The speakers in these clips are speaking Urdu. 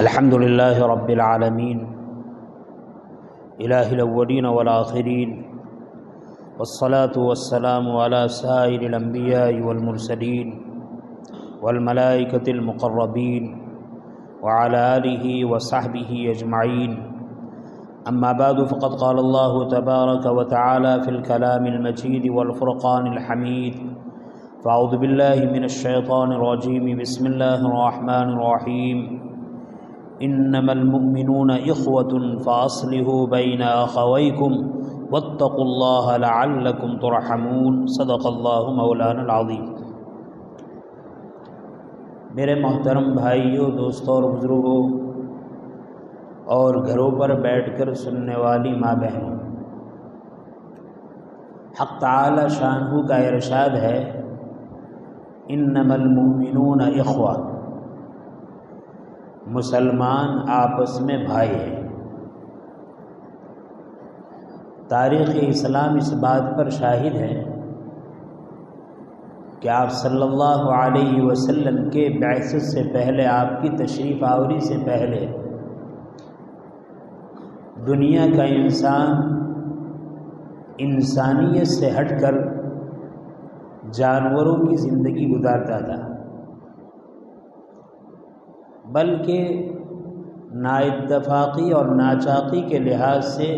الحمد لله رب العالمين إله الأولين والآخرين والصلاة والسلام على سائر الأنبياء والمرسلين والملائكة المقربين وعلى آله وصحبه أجمعين. أما بعد فقد قال الله تبارك وتعالى في الكلام المجيد والفرقان الحميد. فأعوذ بالله من الشيطان الرجيم. بسم الله الرحمن الرحيم. إنما المؤمنون إخوة فأصلحوا بين أخويكم واتقوا الله لعلكم ترحمون. صدق الله مولانا العظيم. میرے محترم بھائیوں، دوستوں اور بزرگوں اور گھروں پر بیٹھ کر سننے والی ماں بہنوں، حق تعالی شانہ کا ارشاد ہے انما المؤمنون اخوہ، مسلمان آپس میں بھائی ہیں۔ تاریخ اسلام اس بات پر شاہد ہے کہ آپ صلی اللہ علیہ وسلم کے بعثت سے پہلے، آپ کی تشریف آوری سے پہلے، دنیا کا انسان انسانیت سے ہٹ کر جانوروں کی زندگی گزارتا تھا، بلکہ نااتفاقی اور ناچاقی کے لحاظ سے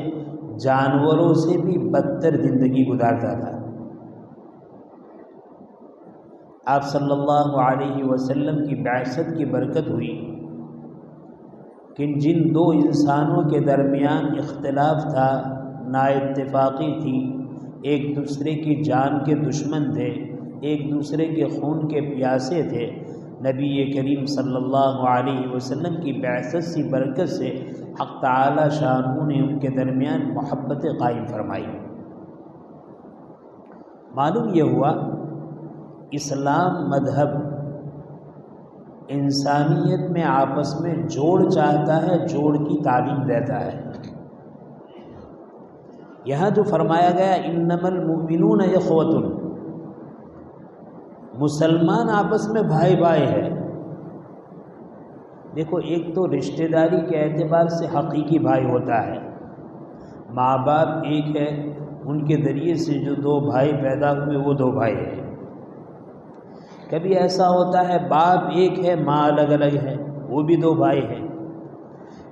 جانوروں سے بھی بدتر زندگی گزارتا تھا۔ آپ صلی اللہ علیہ وسلم کی بعثت کی برکت ہوئی کہ جن دو انسانوں کے درمیان اختلاف تھا، نااتفاقی تھی، ایک دوسرے کی جان کے دشمن تھے، ایک دوسرے کے خون کے پیاسے تھے، نبی کریم صلی اللہ علیہ وسلم کی بعثت سی برکت سے حق تعالی شانہ نے ان کے درمیان محبت قائم فرمائی۔ معلوم یہ ہوا اسلام مذہب انسانیت میں آپس میں جوڑ چاہتا ہے، جوڑ کی تعلیم دیتا ہے۔ یہاں جو فرمایا گیا انما المؤمنون اخوۃ، مسلمان آپس میں بھائی بھائی ہے۔ دیکھو، ایک تو رشتہ داری کے اعتبار سے حقیقی بھائی ہوتا ہے، ماں باپ ایک ہے، ان کے ذریعے سے جو دو بھائی پیدا ہوئے وہ دو بھائی ہیں۔ کبھی ایسا ہوتا ہے باپ ایک ہے، ماں الگ الگ ہے، وہ بھی دو بھائی ہیں۔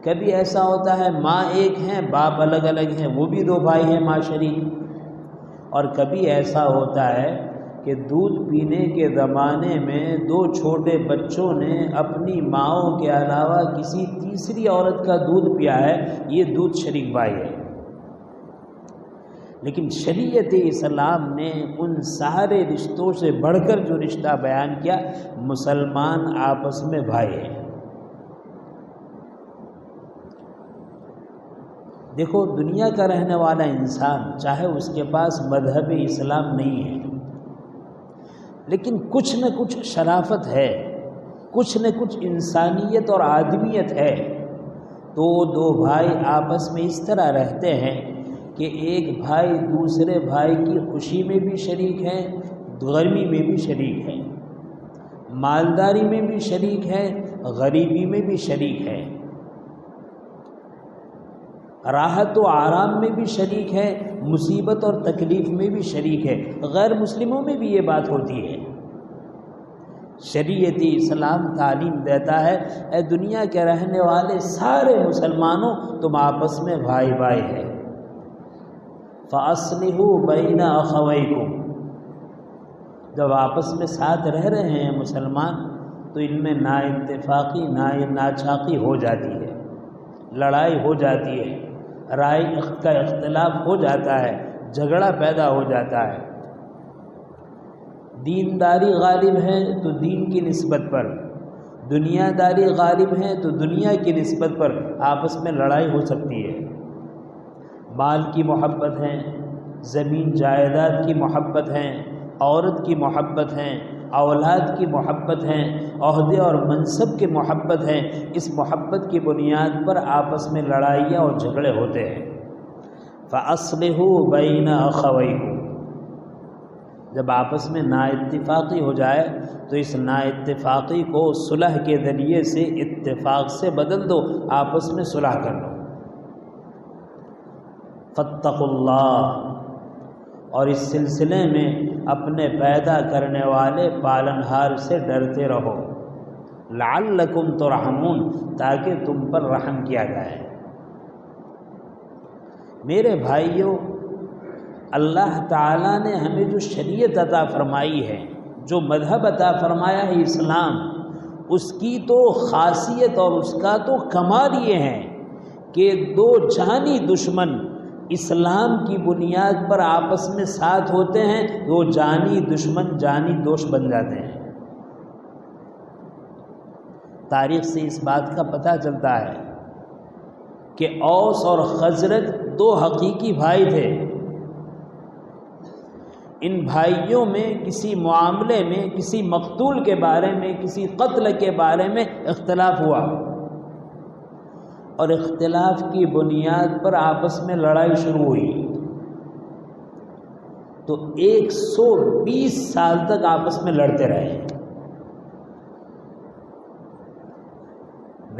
کبھی ایسا ہوتا ہے ماں ایک ہے، باپ الگ الگ ہیں، وہ بھی دو بھائی ہیں ماں شریک۔ اور کبھی ایسا ہوتا ہے کہ دودھ پینے کے زمانے میں دو چھوٹے بچوں نے اپنی ماؤں کے علاوہ کسی تیسری عورت کا دودھ پیا ہے، یہ دودھ شریک بھائی ہے۔ لیکن شریعت اسلام نے ان سارے رشتوں سے بڑھ کر جو رشتہ بیان کیا، مسلمان آپس میں بھائی ہیں۔ دیکھو، دنیا کا رہنے والا انسان چاہے اس کے پاس مذہب اسلام نہیں ہے، لیکن کچھ نہ کچھ شرافت ہے، کچھ نہ کچھ انسانیت اور آدمیت ہے، تو دو بھائی آپس میں اس طرح رہتے ہیں کہ ایک بھائی دوسرے بھائی کی خوشی میں بھی شریک ہے، غرمی میں بھی شریک ہے، مالداری میں بھی شریک ہے، غریبی میں بھی شریک ہے، راحت و آرام میں بھی شریک ہے، مصیبت اور تکلیف میں بھی شریک ہے۔ غیر مسلموں میں بھی یہ بات ہوتی ہے۔ شریعت اسلام تعلیم دیتا ہے اے دنیا کے رہنے والے سارے مسلمانوں، تم آپس میں بھائی بھائی ہے۔ فَأَصْلِحُوا بَيْنَ أَخَوَيْكُمْ، جب آپس میں ساتھ رہ رہے ہیں مسلمان تو ان میں نااتفاقی ناچاقی ہو جاتی ہے، لڑائی ہو جاتی ہے، رائے کا اختلاف ہو جاتا ہے، جھگڑا پیدا ہو جاتا ہے۔ دینداری غالب ہے تو دین کی نسبت پر، دنیا داری غالب ہے تو دنیا کی نسبت پر آپس میں لڑائی ہو سکتی ہے۔ مال کی محبت ہے، زمین جائیداد کی محبت ہے، عورت کی محبت ہے، اولاد کی محبت ہے، عہدے اور منصب کی محبت ہے۔ اس محبت کی بنیاد پر آپس میں لڑائیاں اور جھگڑے ہوتے ہیں۔ فَأَصْلِحُوا بَيْنَ أَخَوَيْكُمْ، جب آپس میں نا اتفاقی ہو جائے تو اس نا اتفاقی کو صلح کے ذریعے سے اتفاق سے بدل دو، آپس میں صلح کر لو۔ فاتقوا اللہ، اور اس سلسلے میں اپنے پیدا کرنے والے پالنہار سے ڈرتے رہو، لعلکم ترحمون، تاکہ تم پر رحم کیا جائے۔ میرے بھائیوں، اللہ تعالیٰ نے ہمیں جو شریعت عطا فرمائی ہے، جو مذہب عطا فرمایا ہے اسلام، اس کی تو خاصیت اور اس کا تو کمال یہ ہے کہ دو جانی دشمن اسلام کی بنیاد پر آپس میں ساتھ ہوتے ہیں، دو جانی دشمن جانی دوست بن جاتے ہیں۔ تاریخ سے اس بات کا پتہ چلتا ہے کہ اوس اور خزرج دو حقیقی بھائی تھے۔ ان بھائیوں میں کسی معاملے میں، کسی مقتول کے بارے میں، کسی قتل کے بارے میں اختلاف ہوا، اور اختلاف کی بنیاد پر آپس میں لڑائی شروع ہوئی، تو 120 سال تک آپس میں لڑتے رہے۔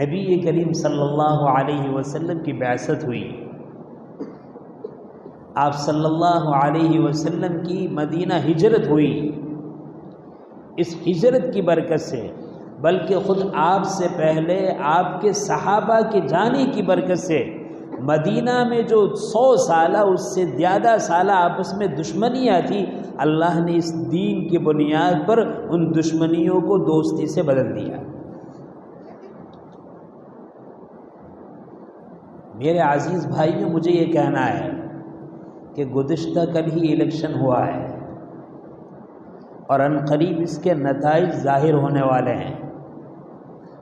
نبی کریم صلی اللہ علیہ وسلم کی بعثت ہوئی، آپ صلی اللہ علیہ وسلم کی مدینہ ہجرت ہوئی۔ اس ہجرت کی برکت سے، بلکہ خود آپ سے پہلے آپ کے صحابہ کے جانے کی برکت سے، مدینہ میں جو 100 سالہ اس سے زیادہ سالہ آپس میں دشمنیاں تھی، اللہ نے اس دین کی بنیاد پر ان دشمنیوں کو دوستی سے بدل دیا۔ میرے عزیز بھائیوں، مجھے یہ کہنا ہے کہ گزشتہ کل ہی الیکشن ہوا ہے، اور عنقریب اس کے نتائج ظاہر ہونے والے ہیں۔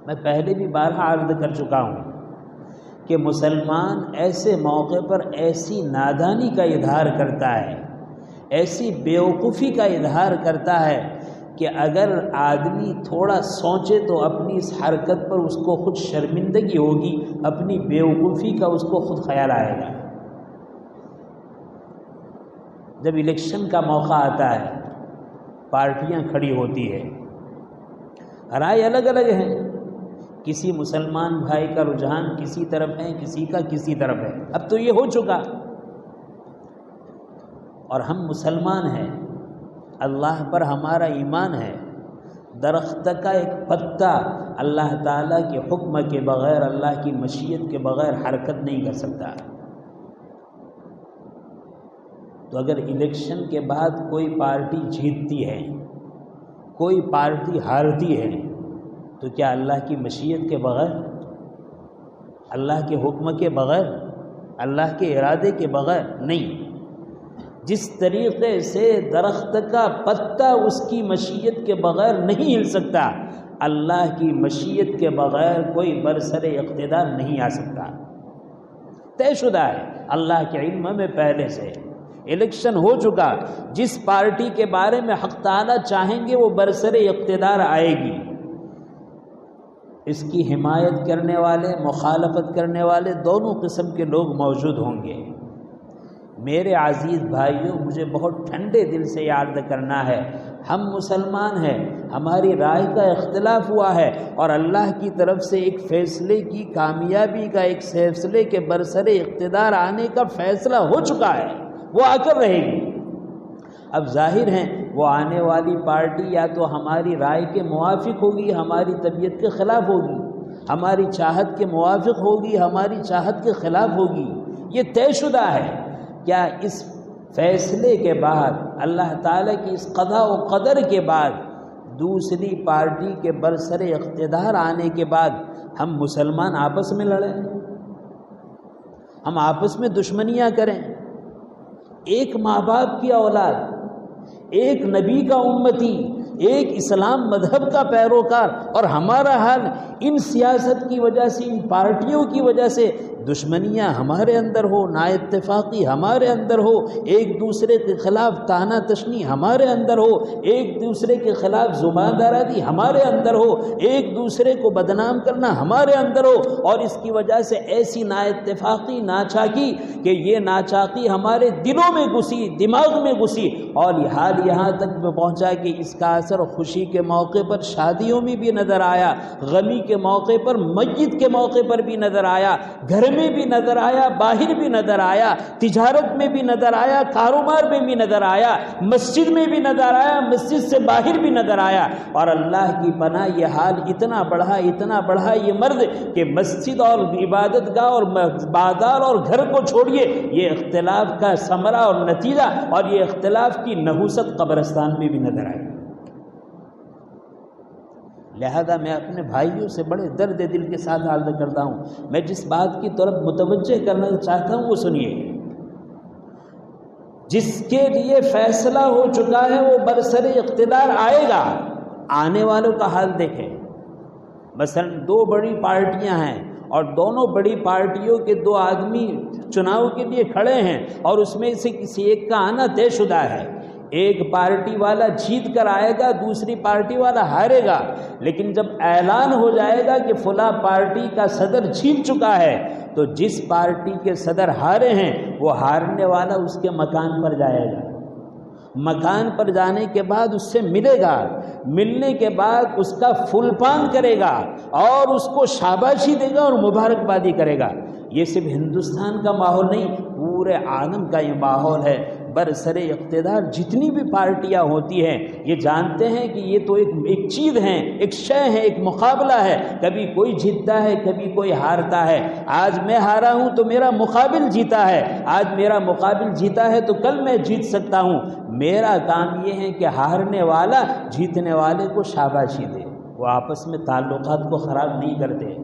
میں پہلے بھی بارہا عرض کر چکا ہوں کہ مسلمان ایسے موقع پر ایسی نادانی کا اظہار کرتا ہے، ایسی بیوقوفی کا اظہار کرتا ہے کہ اگر آدمی تھوڑا سوچے تو اپنی اس حرکت پر اس کو خود شرمندگی ہوگی، اپنی بیوقوفی کا اس کو خود خیال آئے گا۔ جب الیکشن کا موقع آتا ہے، پارٹیاں کھڑی ہوتی ہے، رائے الگ الگ ہیں، کسی مسلمان بھائی کا رجحان کسی طرف ہے، کسی کا کسی طرف ہے۔ اب تو یہ ہو چکا، اور ہم مسلمان ہیں، اللہ پر ہمارا ایمان ہے۔ درخت کا ایک پتا اللہ تعالیٰ کے حکم کے بغیر، اللہ کی مشیت کے بغیر حرکت نہیں کر سکتا۔ تو اگر الیکشن کے بعد کوئی پارٹی جیتتی ہے، کوئی پارٹی ہارتی ہے، تو کیا اللہ کی مشیت کے بغیر، اللہ کے حکم کے بغیر، اللہ کے ارادے کے بغیر؟ نہیں۔ جس طریقے سے درخت کا پتا اس کی مشیت کے بغیر نہیں ہل سکتا، اللہ کی مشیت کے بغیر کوئی برسر اقتدار نہیں آ سکتا۔ طے شدہ ہے اللہ کے علم میں پہلے سے، الیکشن ہو چکا، جس پارٹی کے بارے میں حق تعالیٰ چاہیں گے وہ برسر اقتدار آئے گی۔ اس کی حمایت کرنے والے، مخالفت کرنے والے دونوں قسم کے لوگ موجود ہوں گے۔ میرے عزیز بھائیوں، مجھے بہت ٹھنڈے دل سے یاد کرنا ہے، ہم مسلمان ہیں، ہماری رائے کا اختلاف ہوا ہے، اور اللہ کی طرف سے ایک فیصلے کی کامیابی کا، ایک فیصلے کے برسر اقتدار آنے کا فیصلہ ہو چکا ہے، وہ آ کر رہے گی۔ اب ظاہر ہے وہ آنے والی پارٹی یا تو ہماری رائے کے موافق ہوگی، ہماری طبیعت کے خلاف ہوگی، ہماری چاہت کے موافق ہوگی، ہماری چاہت کے خلاف ہوگی، یہ طے شدہ ہے۔ کیا اس فیصلے کے بعد، اللہ تعالیٰ کی اس قضاء و قدر کے بعد، دوسری پارٹی کے برسر اقتدار آنے کے بعد ہم مسلمان آپس میں لڑیں، ہم آپس میں دشمنیاں کریں؟ ایک ماں باپ کی اولاد، ایک نبی کا امتی، ایک اسلام مذہب کا پیروکار، اور ہمارا حال ان سیاست کی وجہ سے، ان پارٹیوں کی وجہ سے دشمنیاں ہمارے اندر ہو، نا اتفاقی ہمارے اندر ہو، ایک دوسرے کے خلاف تانا تشنی ہمارے اندر ہو، ایک دوسرے کے خلاف زبان درازی ہمارے اندر ہو، ایک دوسرے کو بدنام کرنا ہمارے اندر ہو، اور اس کی وجہ سے ایسی نا اتفاقی، ناچاکی کہ یہ ناچاکی ہمارے دلوں میں گھسی، دماغ میں گھسی، اور یہ حال یہاں تک پہنچا کہ اس کا اثر خوشی کے موقع پر شادیوں میں بھی نظر آیا، غمی کے موقع پر، میت کے موقع پر بھی نظر آیا، گھر میں بھی نظر آیا، باہر بھی نظر آیا، تجارت میں بھی نظر آیا، کاروبار میں بھی نظر آیا، مسجد میں بھی نظر آیا، مسجد سے باہر بھی نظر آیا۔ اور اللہ کی پناہ یہ حال اتنا بڑھا یہ مرد کہ مسجد اور عبادت گاہ اور بازار اور گھر کو چھوڑیے، یہ اختلاف کا ثمرہ اور نتیجہ، اور یہ اختلاف کی نحوست قبرستان میں بھی نظر آئی۔ لہذا میں اپنے بھائیوں سے بڑے درد دل کے ساتھ عرض کرتا ہوں، میں جس بات کی طرف متوجہ کرنا چاہتا ہوں وہ سنیے۔ جس کے لیے فیصلہ ہو چکا ہے وہ برسر اقتدار آئے گا، آنے والوں کا حال دیکھیں۔ مثلا دو بڑی پارٹیاں ہیں اور دونوں بڑی پارٹیوں کے دو آدمی چناؤ کے لیے کھڑے ہیں، اور اس میں سے کسی ایک کا آنا طے شدہ ہے۔ ایک پارٹی والا جیت کر آئے گا، دوسری پارٹی والا ہارے گا، لیکن جب اعلان ہو جائے گا کہ فلاں پارٹی کا صدر جیت چکا ہے، تو جس پارٹی کے صدر ہارے ہیں وہ ہارنے والا اس کے مکان پر جائے گا، مکان پر جانے کے بعد اس سے ملے گا، ملنے کے بعد اس کا فل پان کرے گا اور اس کو شاباشی دے گا اور مبارکبادی کرے گا۔ یہ صرف ہندوستان کا ماحول نہیں، پورے عالم کا یہ ماحول ہے۔ برسر اقتدار جتنی بھی پارٹیاں ہوتی ہیں یہ جانتے ہیں کہ یہ تو ایک چیز ہے، ایک شے ہے، ایک مقابلہ ہے، کبھی کوئی جیتتا ہے، کبھی کوئی ہارتا ہے۔ آج میں ہارا ہوں تو میرا مقابل جیتا ہے، آج میرا مقابل جیتا ہے تو کل میں جیت سکتا ہوں۔ میرا کام یہ ہے کہ ہارنے والا جیتنے والے کو شاباشی دے۔ وہ آپس میں تعلقات کو خراب نہیں کرتے،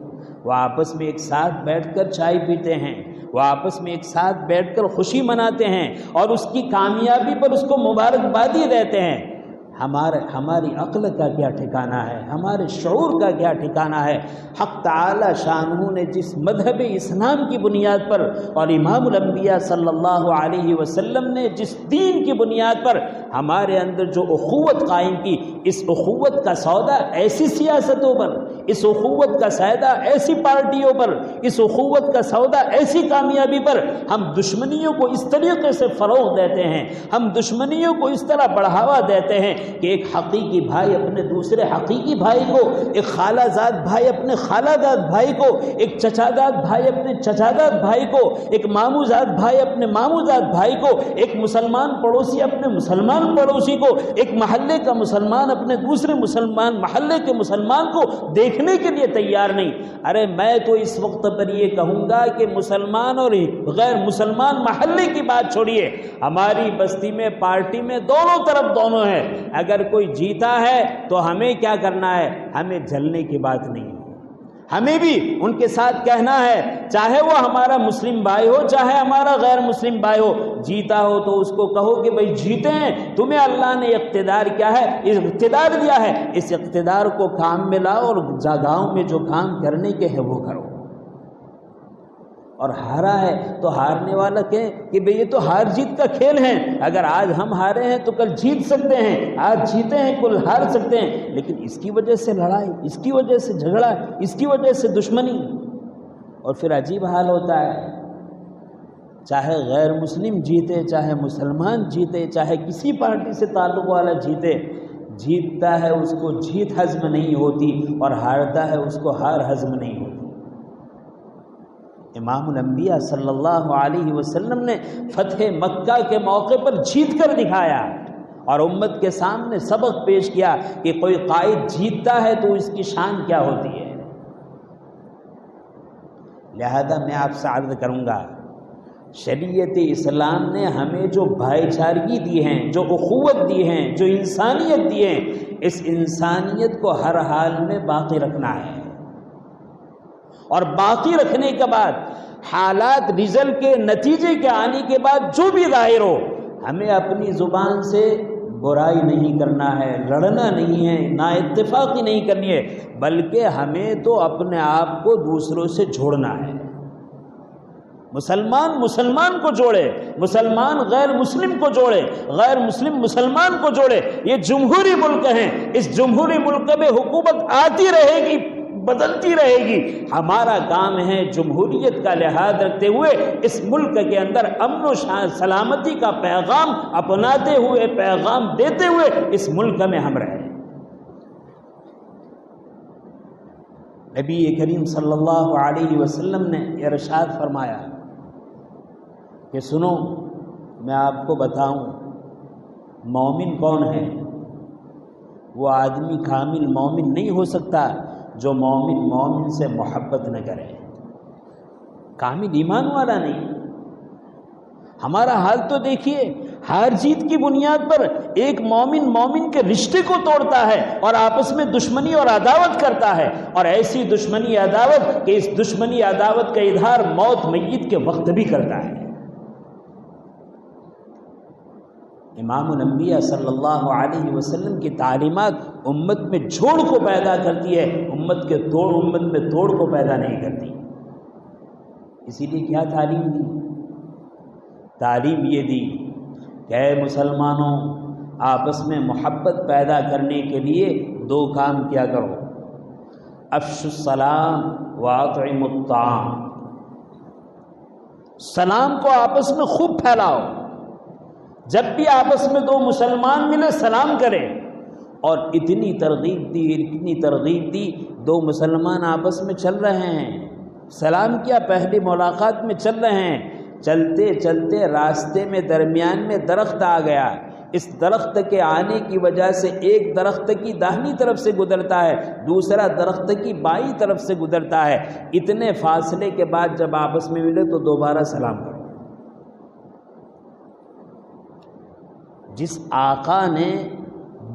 وہ آپس میں ایک ساتھ بیٹھ کر چائے پیتے ہیں، وہ آپس میں ایک ساتھ بیٹھ کر خوشی مناتے ہیں اور اس کی کامیابی پر اس کو مبارکبادی دیتے ہیں۔ ہماری عقل کا کیا ٹھکانہ ہے، ہمارے شعور کا کیا ٹھکانہ ہے؟ حق تعالی شانہ نے جس مذہب اسلام کی بنیاد پر اور امام الانبیاء صلی اللہ علیہ وسلم نے جس دین کی بنیاد پر ہمارے اندر جو اخوت قائم کی، اس اخوت کا سودا ایسی سیاستوں پر، اس اخوت کا سودا ایسی پارٹیوں پر، اس اخوت کا سودا ایسی کامیابی پر ہم دشمنیوں کو اس طریقے سے فروغ دیتے ہیں، ہم دشمنیوں کو اس طرح بڑھاوا دیتے ہیں کہ ایک حقیقی بھائی اپنے دوسرے حقیقی بھائی کو، ایک خالہ زاد بھائی اپنے خالہ زاد بھائی کو، ایک چچا زاد بھائی اپنے چچا زاد بھائی کو، ایک ماموں زاد بھائی اپنے ماموں زاد بھائی کو، ایک مسلمان پڑوسی اپنے مسلمان پڑوسی کو، ایک محلے کا مسلمان اپنے دوسرے مسلمان محلے کے مسلمان کو دیکھنے کے لیے تیار نہیں۔ ارے میں تو اس وقت پر یہ کہوں گا کہ مسلمان اور غیر مسلمان محلے کی بات چھوڑیے، ہماری بستی میں، پارٹی میں دونوں طرف دونوں ہیں۔ اگر کوئی جیتا ہے تو ہمیں کیا کرنا ہے؟ ہمیں جلنے کی بات نہیں، ہمیں بھی ان کے ساتھ کہنا ہے، چاہے وہ ہمارا مسلم بھائی ہو چاہے ہمارا غیر مسلم بھائی ہو، جیتا ہو تو اس کو کہو کہ بھئی جیتے ہیں، تمہیں اللہ نے اقتدار کیا ہے، اقتدار دیا ہے، اس اقتدار کو کام میں لاؤ اور جگہوں میں جو کام کرنے کے ہیں وہ کرو۔ اور ہارا ہے تو ہارنے والا کہے کہ بھئی یہ تو ہار جیت کا کھیل ہے، اگر آج ہم ہارے ہیں تو کل جیت سکتے ہیں، آج جیتے ہیں کل ہار سکتے ہیں، لیکن اس کی وجہ سے لڑائی، اس کی وجہ سے جھگڑا، اس کی وجہ سے دشمنی۔ اور پھر عجیب حال ہوتا ہے، چاہے غیر مسلم جیتے، چاہے مسلمان جیتے، چاہے کسی پارٹی سے تعلق والا جیتے، جیتتا ہے اس کو جیت ہضم نہیں ہوتی اور ہارتا ہے اس کو ہار ہضم نہیں ہوتی۔ امام الانبیاء صلی اللہ علیہ وسلم نے فتح مکہ کے موقع پر جیت کر دکھایا اور امت کے سامنے سبق پیش کیا کہ کوئی قائد جیتتا ہے تو اس کی شان کیا ہوتی ہے۔ لہذا میں آپ سے عرض کروں گا، شریعت اسلام نے ہمیں جو بھائی چارگی دی ہیں، جو اخوت دی ہیں، جو انسانیت دی ہیں، اس انسانیت کو ہر حال میں باقی رکھنا ہے، اور باقی رکھنے کے بعد حالات رزلٹ کے نتیجے کے آنے کے بعد جو بھی ظاہر ہو، ہمیں اپنی زبان سے برائی نہیں کرنا ہے، لڑنا نہیں ہے، نا اتفاقی نہیں کرنی ہے، بلکہ ہمیں تو اپنے آپ کو دوسروں سے جوڑنا ہے۔ مسلمان مسلمان کو جوڑے، مسلمان غیر مسلم کو جوڑے، غیر مسلم مسلمان کو جوڑے۔ یہ جمہوری ملک ہیں، اس جمہوری ملک میں حکومت آتی رہے گی، بدلتی رہے گی، ہمارا کام ہے جمہوریت کا لحاظ رکھتے ہوئے اس ملک کے اندر امن و سلامتی کا پیغام اپناتے ہوئے، پیغام دیتے ہوئے اس ملک میں ہم رہیں۔ نبی کریم صلی اللہ علیہ وسلم نے ارشاد فرمایا کہ سنو، میں آپ کو بتاؤں مومن کون ہے؟ وہ آدمی کامل مومن نہیں ہو سکتا جو مومن سے محبت نہ کرے، کامل ایمان والا نہیں۔ ہمارا حال تو دیکھیے، ہار جیت کی بنیاد پر ایک مومن کے رشتے کو توڑتا ہے اور آپس میں دشمنی اور عداوت کرتا ہے، اور ایسی دشمنی عداوت کہ اس دشمنی عداوت کا اظہار موت میت کے وقت بھی کرتا ہے۔ امام الانبیاء صلی اللہ علیہ وسلم کی تعلیمات امت میں جوڑ کو پیدا کرتی ہے، امت میں توڑ کو پیدا نہیں کرتی۔ اسی لیے کیا تعلیم دی؟ تعلیم یہ دی کہ اے مسلمانوں، آپس میں محبت پیدا کرنے کے لیے دو کام کیا کرو، افشوا السلام واطعموا الطعام، سلام کو آپس میں خوب پھیلاؤ۔ جب بھی آپس میں دو مسلمان ملے سلام کریں، اور اتنی ترغیب دی، دو مسلمان آپس میں چل رہے ہیں، سلام کیا، پہلی ملاقات میں چل رہے ہیں، چلتے چلتے راستے میں درمیان میں درخت آ گیا، اس درخت کے آنے کی وجہ سے ایک درخت کی داہنی طرف سے گزرتا ہے، دوسرا درخت کی بائیں طرف سے گزرتا ہے، اتنے فاصلے کے بعد جب آپس میں ملے تو دوبارہ سلام کرو۔ جس آقا نے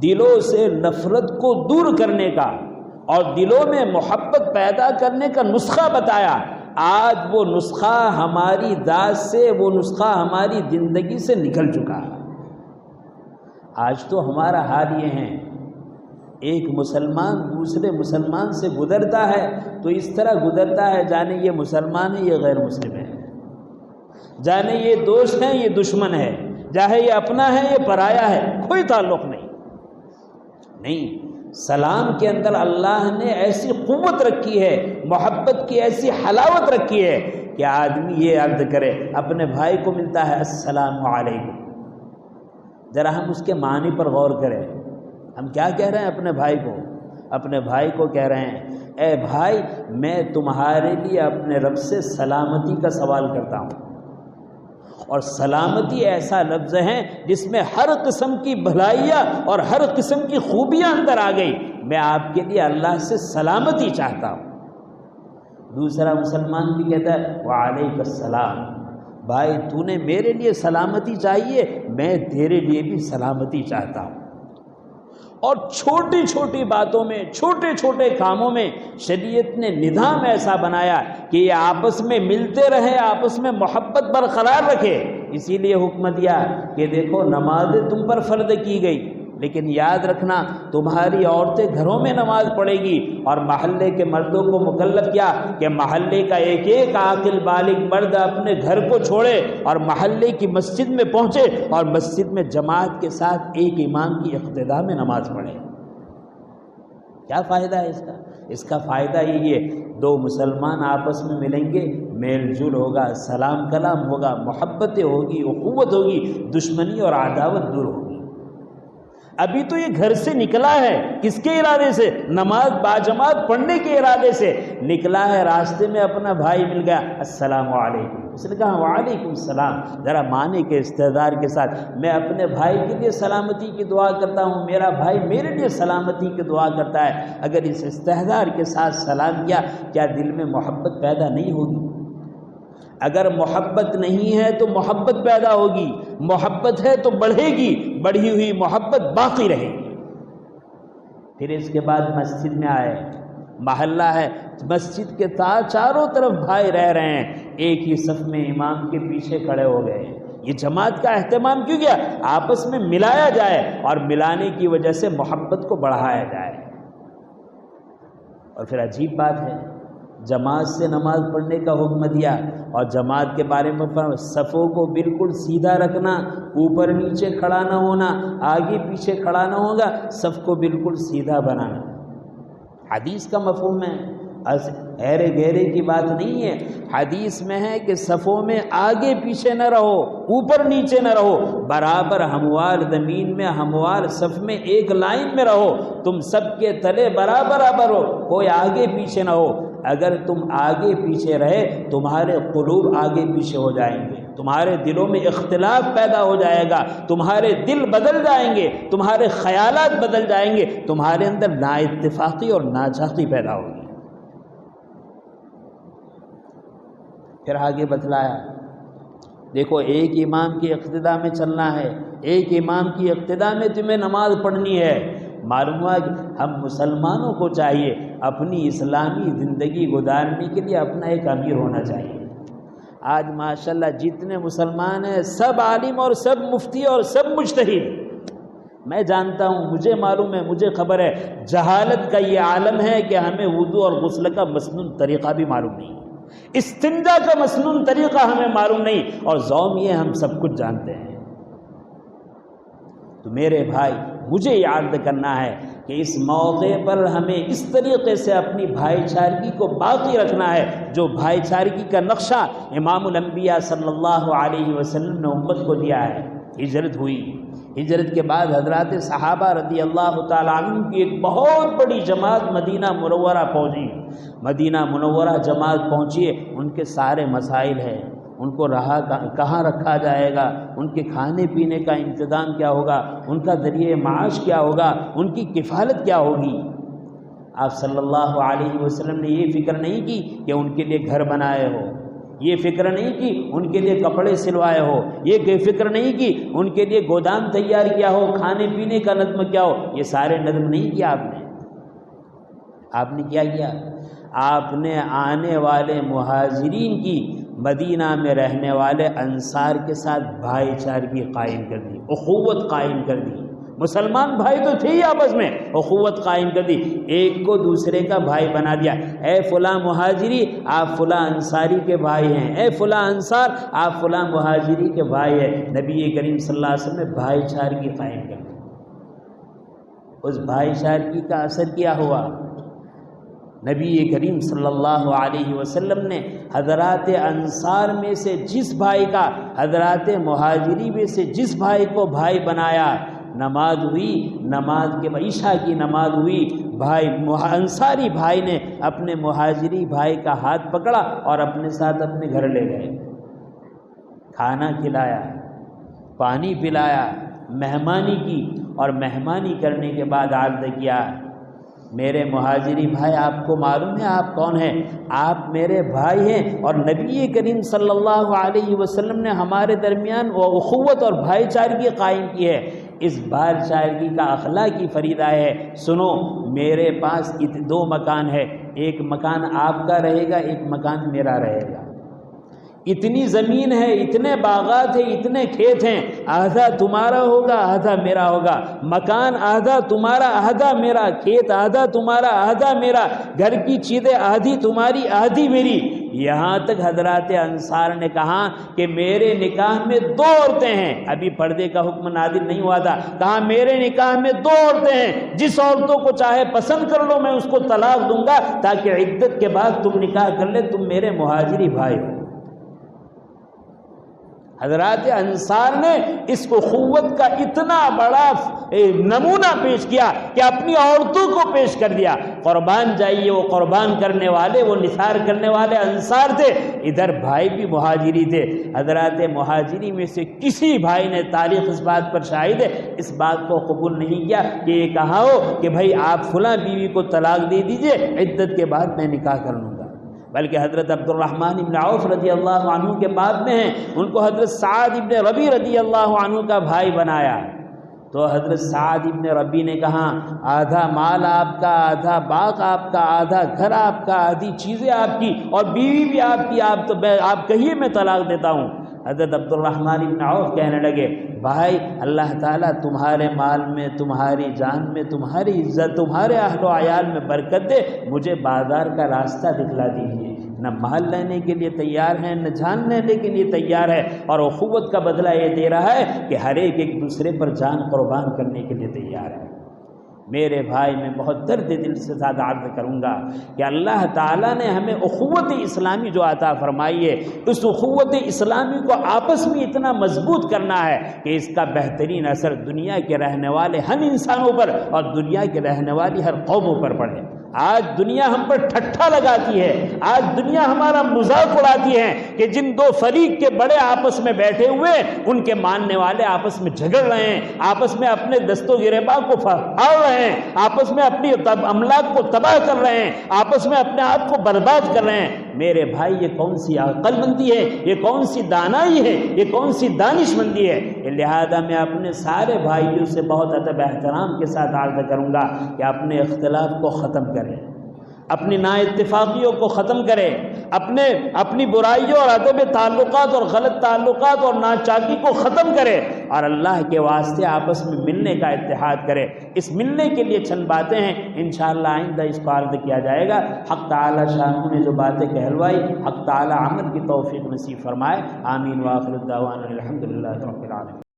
دلوں سے نفرت کو دور کرنے کا اور دلوں میں محبت پیدا کرنے کا نسخہ بتایا، آج وہ نسخہ ہماری ذات سے، وہ نسخہ ہماری زندگی سے نکل چکا ہے۔ آج تو ہمارا حال یہ ہے، ایک مسلمان دوسرے مسلمان سے گزرتا ہے تو اس طرح گزرتا ہے جانے یہ مسلمان ہے، یہ غیر مسلم ہے، جانے یہ دوست ہے، یہ دشمن ہے، چاہے یہ اپنا ہے یہ پرایا ہے، کوئی تعلق نہیں۔ سلام کے اندر اللہ نے ایسی قوت رکھی ہے، محبت کی ایسی حلاوت رکھی ہے کہ آدمی یہ عرض کرے، اپنے بھائی کو ملتا ہے السلام علیکم، ذرا ہم اس کے معنی پر غور کریں۔ ہم کیا کہہ رہے ہیں اپنے بھائی کو کہہ رہے ہیں، اے بھائی میں تمہارے لیے اپنے رب سے سلامتی کا سوال کرتا ہوں، اور سلامتی ایسا لفظ ہے جس میں ہر قسم کی بھلائیاں اور ہر قسم کی خوبیاں اندر آ گئی، میں آپ کے لیے اللہ سے سلامتی چاہتا ہوں۔ دوسرا مسلمان بھی کہتا ہے وعلیک السلام، بھائی تو نے میرے لیے سلامتی چاہیے، میں تیرے لیے بھی سلامتی چاہتا ہوں۔ اور چھوٹی چھوٹی باتوں میں، چھوٹے چھوٹے کاموں میں شریعت نے نظام ایسا بنایا کہ یہ آپس میں ملتے رہے، آپس میں محبت برقرار رکھے۔ اسی لیے حکم دیا کہ دیکھو نمازیں تم پر فرض کی گئی، لیکن یاد رکھنا تمہاری عورتیں گھروں میں نماز پڑھے گی، اور محلے کے مردوں کو مکلف کیا کہ محلے کا ایک ایک عاقل بالغ مرد اپنے گھر کو چھوڑے اور محلے کی مسجد میں پہنچے اور مسجد میں جماعت کے ساتھ ایک امام کی اقتداء میں نماز پڑھے۔ کیا فائدہ ہے اس کا؟ اس کا فائدہ یہی ہے، دو مسلمان آپس میں ملیں گے، میل جول ہوگا، سلام کلام ہوگا، محبتیں ہوگی، اخوت ہوگی، دشمنی اور عداوت دور ہوگی۔ ابھی تو یہ گھر سے نکلا ہے، کس کے ارادے سے؟ نماز باجماعت پڑھنے کے ارادے سے نکلا ہے، راستے میں اپنا بھائی مل گیا، السلام علیکم، اس نے کہا وعلیکم السلام، ذرا مانے کے استحضار کے ساتھ میں اپنے بھائی کے لیے سلامتی کی دعا کرتا ہوں، میرا بھائی میرے لیے سلامتی کی دعا کرتا ہے۔ اگر اس استحضار کے ساتھ سلام کیا، کیا دل میں محبت پیدا نہیں ہوگی؟ اگر محبت نہیں ہے تو محبت پیدا ہوگی، محبت ہے تو بڑھے گی، بڑھی ہوئی محبت باقی رہے گی۔ پھر اس کے بعد مسجد میں آئے، محلہ ہے، مسجد کے چاروں طرف بھائی رہ رہے ہیں، ایک ہی صف میں امام کے پیچھے کھڑے ہو گئے، یہ جماعت کا اہتمام کیوں کیا؟ آپس میں ملایا جائے اور ملانے کی وجہ سے محبت کو بڑھایا جائے۔ اور پھر عجیب بات ہے، جماعت سے نماز پڑھنے کا حکم دیا اور جماعت کے بارے میں صفوں کو بالکل سیدھا رکھنا، اوپر نیچے کھڑا نہ ہونا، آگے پیچھے کھڑا نہ ہوگا، صف کو بالکل سیدھا بنانا۔ حدیث کا مفہوم ہے، ایرے گہرے کی بات نہیں ہے۔ حدیث میں ہے کہ صفوں میں آگے پیچھے نہ رہو، اوپر نیچے نہ رہو، برابر ہموار زمین میں ہموار صف میں ایک لائن میں رہو، تم سب کے تلے برابر ہو، کوئی آگے پیچھے نہ ہو۔ اگر تم آگے پیچھے رہے تمہارے قلوب آگے پیچھے ہو جائیں گے، تمہارے دلوں میں اختلاف پیدا ہو جائے گا، تمہارے دل بدل جائیں گے، تمہارے خیالات بدل جائیں گے، تمہارے اندر نا اتفاقی اور ناچاقی پیدا ہوگی۔ پھر آگے بتلایا، دیکھو ایک امام کی اقتداء میں چلنا ہے، ایک امام کی اقتداء میں تمہیں نماز پڑھنی ہے۔ معلوم ہوا کہ ہم مسلمانوں کو چاہیے اپنی اسلامی زندگی گزارنے کے لیے اپنا ایک امیر ہونا چاہیے۔ آج ماشاءاللہ جتنے مسلمان ہیں سب عالم اور سب مفتی اور سب مجتہد، میں جانتا ہوں، مجھے معلوم ہے، مجھے خبر ہے، جہالت کا یہ عالم ہے کہ ہمیں وضو اور غسل کا مسنون طریقہ بھی معلوم نہیں، استنجا کا مسنون طریقہ ہمیں معلوم نہیں، اور زوم یہ ہم سب کچھ جانتے ہیں۔ تو میرے بھائی، مجھے یاد کرنا ہے کہ اس موقع پر ہمیں اس طریقے سے اپنی بھائی چارگی کو باقی رکھنا ہے جو بھائی چارگی کا نقشہ امام الانبیاء صلی اللہ علیہ وسلم نے امت کو دیا ہے۔ ہجرت ہوئی، ہجرت کے بعد حضرات صحابہ رضی اللہ تعالیٰ عنہ کی ایک بہت بڑی جماعت مدینہ منورہ پہنچی۔ مدینہ منورہ جماعت پہنچی، ان کے سارے مسائل ہیں، ان کو کہاں رکھا جائے گا، ان کے کھانے پینے کا انتظام کیا ہوگا، ان کا ذریعہ معاش کیا ہوگا، ان کی کفالت کیا ہوگی۔ آپ صلی اللہ علیہ وسلم نے یہ فکر نہیں کی کہ ان کے لیے گھر بنائے ہو، یہ فکر نہیں کی ان کے لیے کپڑے سلوائے ہو، یہ فکر نہیں کی ان کے لیے گودام تیار کیا ہو، کھانے پینے کا نظم کیا ہو، یہ سارے نظم نہیں کیا آپ نے کیا کیا؟ آپ نے آنے والے مہاجرین کی مدینہ میں رہنے والے انصار کے ساتھ بھائی چارگی قائم کر دی، اخوت قائم کر دی۔ مسلمان بھائی تو تھے ہی آپس میں، اخوت قائم کر دی، ایک کو دوسرے کا بھائی بنا دیا۔ اے فلاں مہاجری آپ فلاں انصاری کے بھائی ہیں، اے فلاں انصار آپ فلاں مہاجری کے بھائی ہیں۔ نبی کریم صلی اللہ علیہ وسلم نے بھائی چارگی قائم کر دی۔ اس بھائی چارگی کا اثر کیا ہوا؟ نبی کریم صلی اللہ علیہ وسلم نے حضرات انصار میں سے جس بھائی کا، حضرات مہاجری میں سے جس بھائی کو بھائی بنایا، نماز ہوئی، نماز کے عشاء کی نماز ہوئی، بھائی انصاری بھائی نے اپنے مہاجری بھائی کا ہاتھ پکڑا اور اپنے ساتھ اپنے گھر لے گئے، کھانا کھلایا، پانی پلایا، مہمانی کی، اور مہمانی کرنے کے بعد عرض کیا، میرے مہاجری بھائی آپ کو معلوم ہے آپ کون ہیں؟ آپ میرے بھائی ہیں، اور نبی کریم صلی اللہ علیہ وسلم نے ہمارے درمیان وہ اخوت اور بھائی چارگی قائم کی ہے۔ اس بھائی چارگی کا اخلاقی فریضہ ہے۔ سنو، میرے پاس دو مکان ہے، ایک مکان آپ کا رہے گا، ایک مکان میرا رہے گا۔ اتنی زمین ہے، اتنے باغات ہیں، اتنے کھیت ہیں، آدھا تمہارا ہوگا آدھا میرا ہوگا، مکان آدھا تمہارا آدھا میرا، کھیت آدھا تمہارا آدھا میرا، گھر کی چیزیں آدھی تمہاری آدھی میری۔ یہاں تک حضرات انصار نے کہا کہ میرے نکاح میں دو عورتیں ہیں، ابھی پردے کا حکم نازل نہیں ہوا تھا، کہا میرے نکاح میں دو عورتیں ہیں، جس عورتوں کو چاہے پسند کر لو، میں اس کو طلاق دوں گا تاکہ عدت کے بعد تم نکاح کر لے، تم میرے مہاجری بھائی ہو۔ حضرات انصار نے اس اخوت کا اتنا بڑا نمونہ پیش کیا کہ اپنی عورتوں کو پیش کر دیا۔ قربان جائیے، وہ قربان کرنے والے، وہ نثار کرنے والے انصار تھے، ادھر بھائی بھی مہاجری تھے۔ حضرات مہاجری میں سے کسی بھائی نے، تاریخ اس بات پر شاہد ہے، اس بات کو قبول نہیں کیا کہ یہ کہا ہو کہ بھائی آپ فلاں بیوی کو طلاق دے دیجئے، عدت کے بعد میں نکاح کر لوں گا، بلکہ حضرت عبد الرحمن بن عوف رضی اللہ عنہ کے بعد میں ہیں، ان کو حضرت سعد ابن ربی رضی اللہ عنہ کا بھائی بنایا۔ تو حضرت سعد ابن ربی نے کہا آدھا مال آپ کا، آدھا باغ آپ کا، آدھا گھر آپ کا، آدھی چیزیں آپ کی، اور بیوی بھی آپ کی، آپ کہیے میں طلاق دیتا ہوں۔ حضرت عبد الرحمن بن عوف کہنے لگے بھائی اللہ تعالیٰ تمہارے مال میں، تمہاری جان میں، تمہاری عزت، تمہارے اہل و عیال میں برکت دے، مجھے بازار کا راستہ دکھلا دیجیے۔ نہ مال لینے کے لیے تیار ہیں، نہ جان لینے کے لیے تیار ہے، اور اخوت کا بدلہ یہ دے رہا ہے کہ ہر ایک دوسرے پر جان قربان کرنے کے لیے تیار ہے۔ میرے بھائی میں بہت درد دل سے زیادہ عرض کروں گا کہ اللہ تعالیٰ نے ہمیں اخوت اسلامی جو عطا فرمائی ہے، اس اخوت اسلامی کو آپس میں اتنا مضبوط کرنا ہے کہ اس کا بہترین اثر دنیا کے رہنے والے ہم انسانوں پر اور دنیا کے رہنے والی ہر قوموں پر پڑے۔ آج دنیا ہم پر ٹھٹھا لگاتی ہے، آج دنیا ہمارا مذاق اڑاتی ہے کہ جن دو فریق کے بڑے آپس میں بیٹھے ہوئے، ان کے ماننے والے آپس میں جھگڑ رہے ہیں، آپس میں اپنے دست و گریباں کو پھاڑ رہے ہیں، آپس میں اپنی املاک کو تباہ کر رہے ہیں، آپس میں اپنے آپ کو برباد کر رہے ہیں۔ میرے بھائی یہ کون سی عقل مندی ہے، یہ کون سی دانائی ہے، یہ کون سی دانش مندی ہے؟ لہذا میں اپنے سارے بھائیوں سے بہت ادب احترام کے ساتھ عرض کروں گا کہ اپنے اختلاف کو ختم کریں، اپنی نا اتفاقیوں کو ختم کریں، اپنی برائیوں اور عدم تعلقات اور غلط تعلقات اور ناچاکی کو ختم کریں، اور اللہ کے واسطے آپس میں ملنے کا اتحاد کریں۔ اس ملنے کے لیے چند باتیں ہیں، انشاءاللہ آئندہ اس کو عرض کیا جائے گا۔ حق تعالی شاہ نے جو باتیں کہلوائی، حق تعالی عمل کی توفیق نصیب فرمائے۔ آمین وآخر الدعوانا الحمدللہ رب العالمین۔